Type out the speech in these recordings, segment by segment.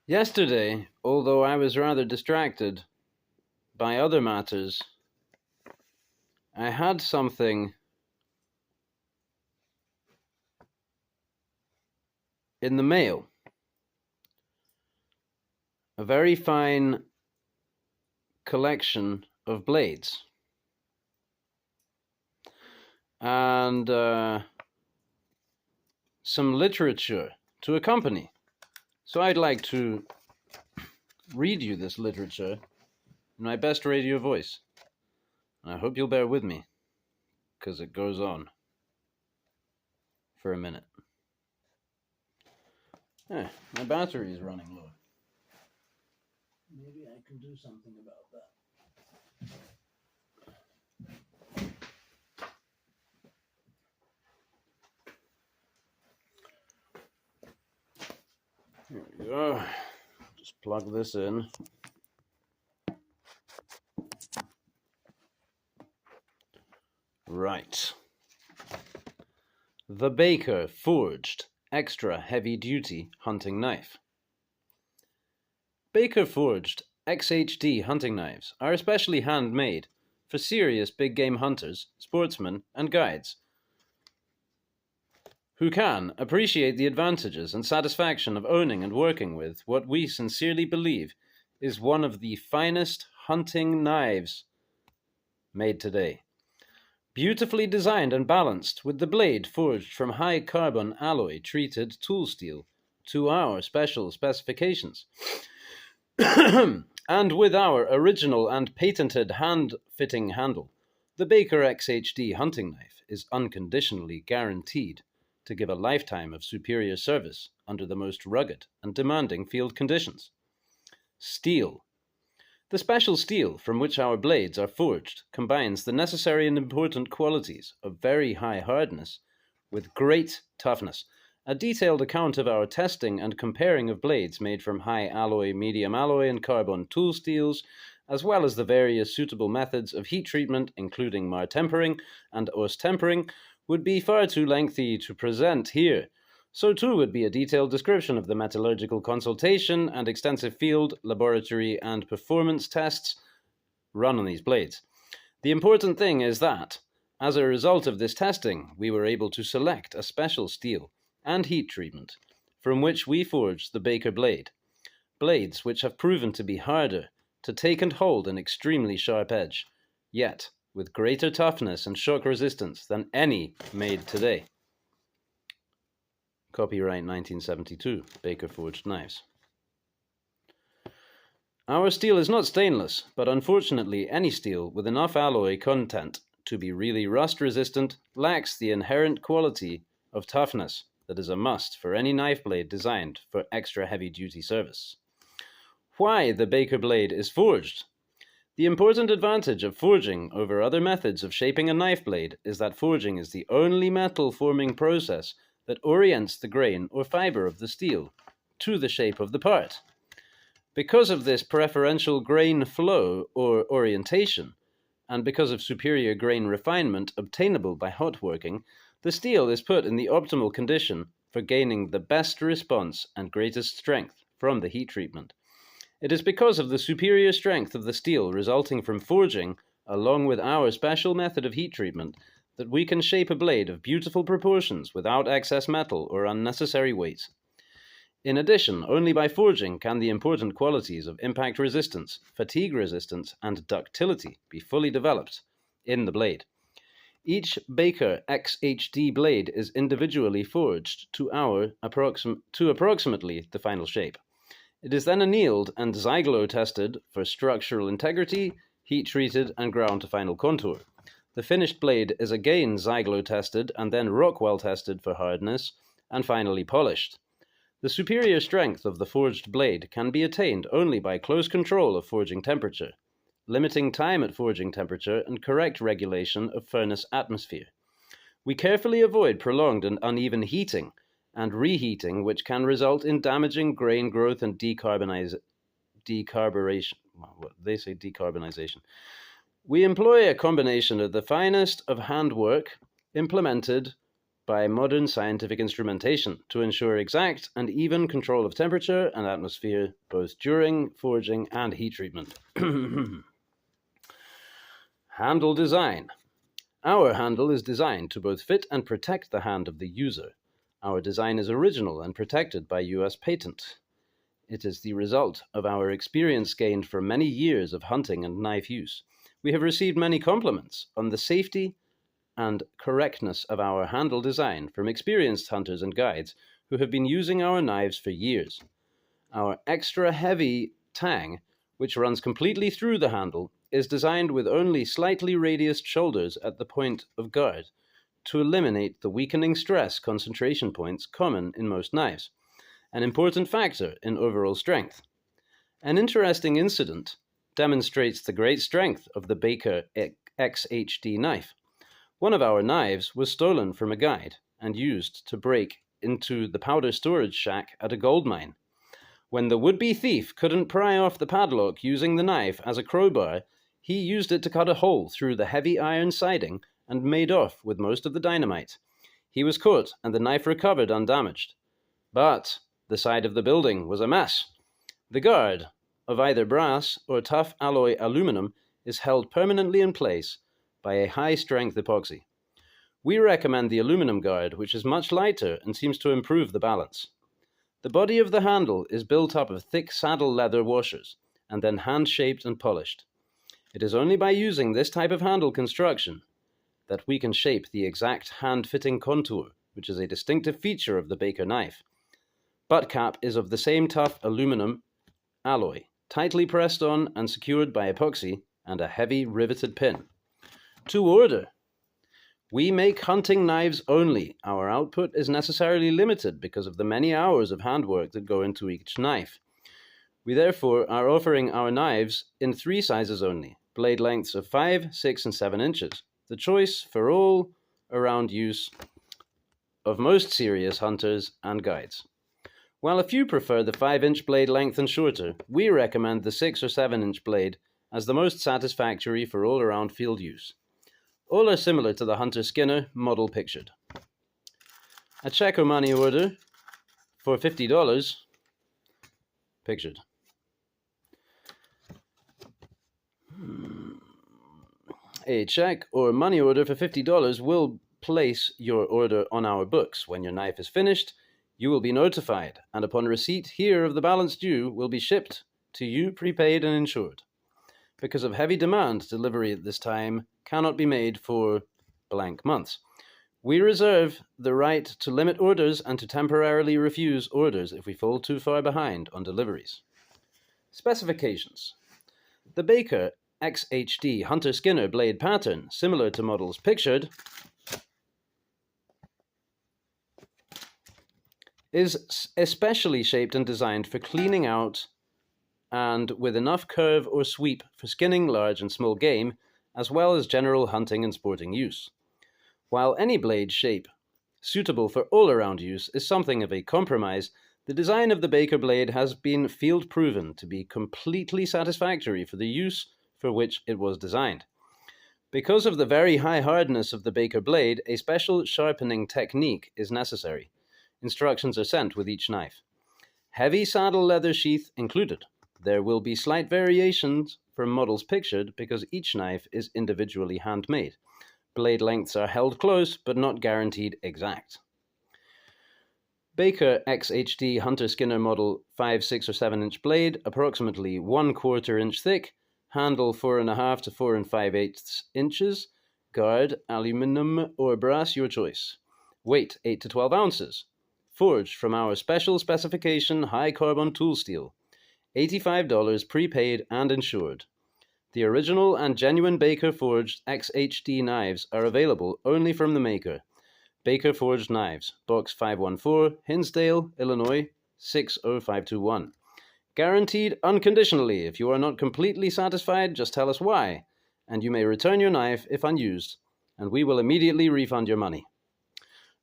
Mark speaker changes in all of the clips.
Speaker 1: Yesterday, although I was rather distracted by other matters, I had something in the mail. A very fine collection of blades. And some literature to accompany. So I'd like to read you this literature in my best radio voice. And I hope you'll bear with me, because it goes on for a minute. My battery is running low. Maybe I can do something about that. Here we go. Just plug this in. Right. The Baker Forged Extra Heavy Duty Hunting Knife. Baker Forged HXD hunting knives are especially handmade for serious big game hunters, sportsmen, and guides who can appreciate the advantages and satisfaction of owning and working with what we sincerely believe is one of the finest hunting knives made today. Beautifully designed and balanced, with the blade forged from high carbon alloy treated tool steel to our special specifications. And with our original and patented hand-fitting handle, the Baker HXD hunting knife is unconditionally guaranteed to give a lifetime of superior service under the most rugged and demanding field conditions. Steel. The special steel from which our blades are forged combines the necessary and important qualities of very high hardness with great toughness. A detailed account of our testing and comparing of blades made from high alloy, medium alloy, and carbon tool steels, as well as the various suitable methods of heat treatment, including mar tempering and os tempering, would be far too lengthy to present here. So too would be a detailed description of the metallurgical consultation and extensive field, laboratory, and performance tests run on these blades. The important thing is that, as a result of this testing, we were able to select a special steel and heat treatment from which we forged the Baker blade. Blades which have proven to be harder to take and hold an extremely sharp edge, yet with greater toughness and shock resistance than any made today. Copyright 1972, Baker Forged Knives. Our steel is not stainless, but unfortunately any steel with enough alloy content to be really rust resistant lacks the inherent quality of toughness that is a must for any knife blade designed for extra heavy duty service. Why the Baker blade is forged? The important advantage of forging over other methods of shaping a knife blade is that forging is the only metal forming process that orients the grain or fiber of the steel to the shape of the part. Because of this preferential grain flow or orientation, and because of superior grain refinement obtainable by hot working, the steel is put in the optimal condition for gaining the best response and greatest strength from the heat treatment. It is because of the superior strength of the steel resulting from forging, along with our special method of heat treatment, that we can shape a blade of beautiful proportions without excess metal or unnecessary weight. In addition, only by forging can the important qualities of impact resistance, fatigue resistance, and ductility be fully developed in the blade. Each Baker HXD blade is individually forged to approximately the final shape. It is then annealed and zyglo-tested for structural integrity, heat-treated, and ground to final contour. The finished blade is again zyglo-tested and then Rockwell-tested for hardness, and finally polished. The superior strength of the forged blade can be attained only by close control of forging temperature, limiting time at forging temperature, and correct regulation of furnace atmosphere. We carefully avoid prolonged and uneven heating and reheating, which can result in damaging grain growth and decarbonization. We employ a combination of the finest of handwork implemented by modern scientific instrumentation to ensure exact and even control of temperature and atmosphere both during forging and heat treatment. Handle design. Our handle is designed to both fit and protect the hand of the user. Our design is original and protected by US patent. It is the result of our experience gained from many years of hunting and knife use. We have received many compliments on the safety and correctness of our handle design from experienced hunters and guides who have been using our knives for years. Our extra heavy tang, which runs completely through the handle, is designed with only slightly radiused shoulders at the point of guard to eliminate the weakening stress concentration points common in most knives, an important factor in overall strength. An interesting incident demonstrates the great strength of the Baker HXD knife. One of our knives was stolen from a guide and used to break into the powder storage shack at a gold mine. When the would-be thief couldn't pry off the padlock using the knife as a crowbar, he used it to cut a hole through the heavy iron siding and made off with most of the dynamite. He was caught and the knife recovered undamaged. But the side of the building was a mess. The guard, of either brass or tough alloy aluminum, is held permanently in place by a high-strength epoxy. We recommend the aluminum guard, which is much lighter and seems to improve the balance. The body of the handle is built up of thick saddle leather washers and then hand-shaped and polished. It is only by using this type of handle construction that we can shape the exact hand-fitting contour, which is a distinctive feature of the Baker knife. Butt cap is of the same tough aluminum alloy, tightly pressed on and secured by epoxy and a heavy riveted pin. To order. We make hunting knives only. Our output is necessarily limited because of the many hours of handwork that go into each knife. We therefore are offering our knives in 3 sizes only, blade lengths of 5, 6, and 7 inches. The choice for all around use of most serious hunters and guides. While a few prefer the 5-inch blade length and shorter, we recommend the 6 or 7-inch blade as the most satisfactory for all-around field use. All are similar to the Hunter Skinner model pictured. A check or money order for $50 pictured. A check or money order for $50 will place your order on our books. When your knife is finished, you will be notified, and upon receipt here of the balance due, will be shipped to you prepaid and insured. Because of heavy demand, delivery at this time cannot be made for blank months. We reserve the right to limit orders and to temporarily refuse orders if we fall too far behind on deliveries. Specifications. The Baker HXD Hunter Skinner blade pattern, similar to models pictured, is especially shaped and designed for cleaning out and with enough curve or sweep for skinning large and small game, as well as general hunting and sporting use. While any blade shape suitable for all-around use is something of a compromise, the design of the Baker blade has been field-proven to be completely satisfactory for the use for which it was designed. Because of the very high hardness of the Baker blade, a special sharpening technique is necessary. Instructions are sent with each knife. Heavy saddle leather sheath included. There will be slight variations from models pictured because each knife is individually handmade. Blade lengths are held close but not guaranteed exact. Baker HXD Hunter Skinner model 5, 6, or 7 inch blade, approximately 1/4 inch thick, handle 4.5 to 4 5/8 inches, guard, aluminum or brass, your choice. Weight 8 to 12 ounces. Forged from our special specification high carbon tool steel. $85 prepaid and insured. The original and genuine Baker Forged HXD knives are available only from the maker. Baker Forged Knives, Box 514, Hinsdale, Illinois 60521. Guaranteed unconditionally. If you are not completely satisfied, just tell us why, and you may return your knife if unused, and we will immediately refund your money.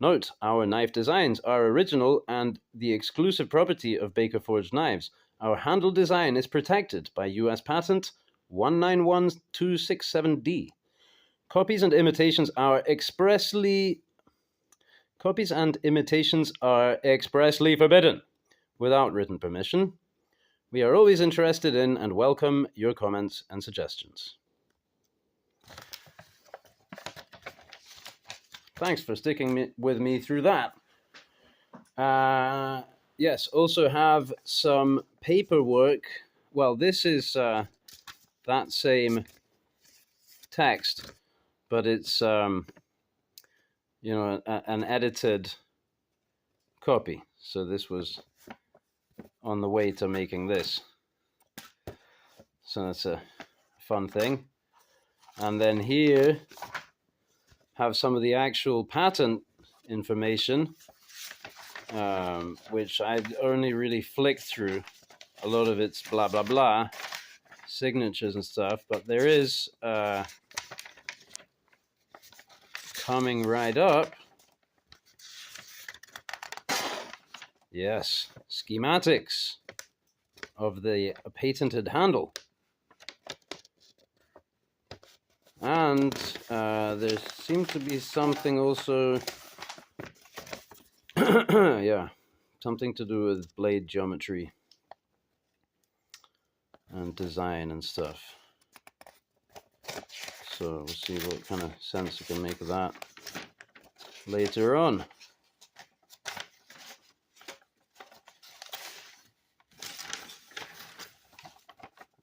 Speaker 1: Note, our knife designs are original and the exclusive property of Baker Forged Knives. Our handle design is protected by U.S. Patent 191267D. Copies and imitations are expressly Copies and imitations are expressly forbidden without written permission. We are always interested in and welcome your comments and suggestions. Thanks for sticking with me through that. Yes, also have some paperwork. Well, this is that same text, but it's an edited copy. So this was on the way to making this. So that's a fun thing. And then here have some of the actual patent information, which I'd only really flicked through. A lot of it's blah, blah, blah, signatures and stuff, but there is, coming right up, yes, schematics of the patented handle. And there seems to be something also, yeah, something to do with blade geometry and design and stuff. So we'll see what kind of sense we can make of that later on.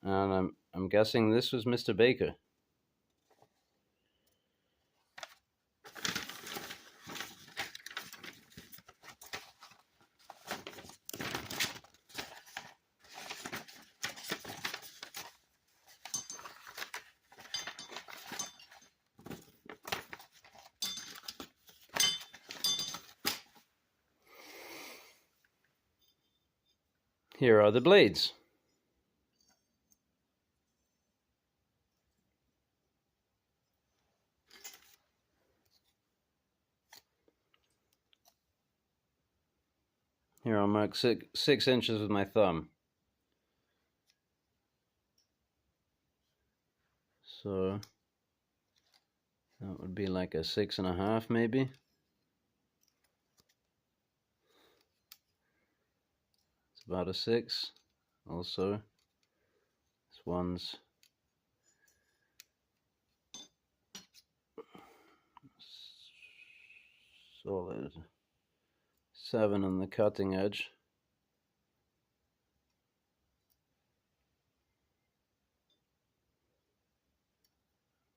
Speaker 1: And I'm guessing this was Mr. Baker. Here are the blades. Here I'll mark 6 inches with my thumb. So that would be like a 6.5 maybe. It's about a 6 also. This one's solid 7 on the cutting edge.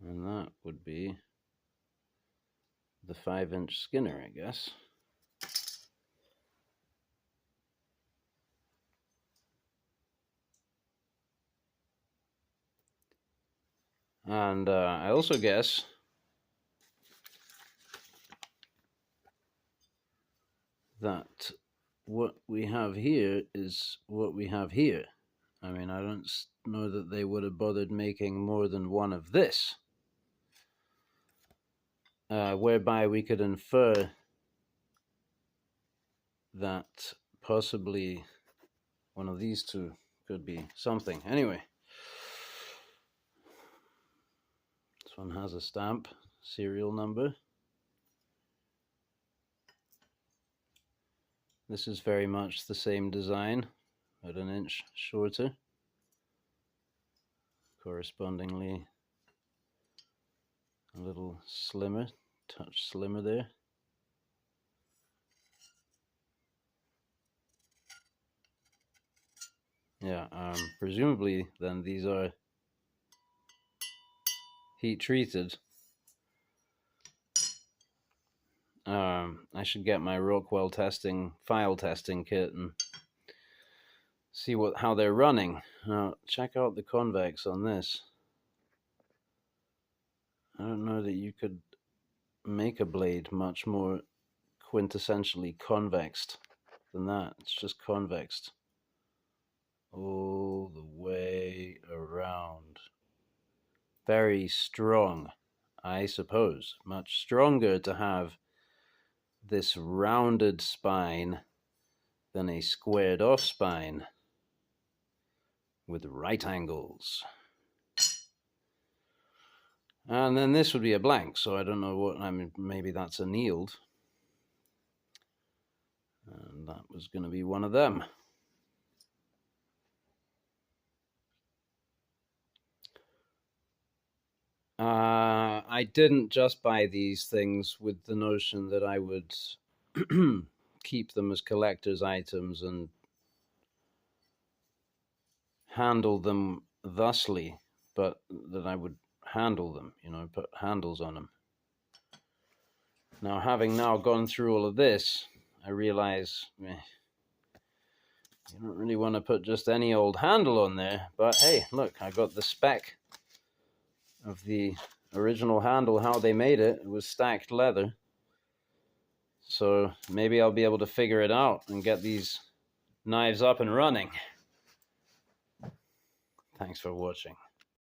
Speaker 1: And that would be the 5-inch Skinner, I guess. And I also guess that what we have here is what we have here. I mean, I don't know that they would have bothered making more than one of this, whereby we could infer that possibly one of these two could be something. Anyway, this one has a stamp, serial number. This is very much the same design, but an inch shorter. Correspondingly, a little slimmer, touch slimmer there. Yeah, presumably then these are heat treated. I should get my Rockwell file testing kit and see how they're running. Now, check out the convex on this. I don't know that you could make a blade much more quintessentially convexed than that. It's just convexed all the way around. Very strong, I suppose. Much stronger to have this rounded spine than a squared off spine with right angles. And then this would be a blank, so I don't know what, I mean, maybe that's annealed. And that was going to be one of them. I didn't just buy these things with the notion that I would keep them as collector's items and handle them thusly, but that I would handle them, put handles on them. Now, having now gone through all of this, I realize you don't really want to put just any old handle on there, but hey, look, I got the spec of the original handle, how they made it. It was stacked leather. So maybe I'll be able to figure it out and get these knives up and running. Thanks for watching.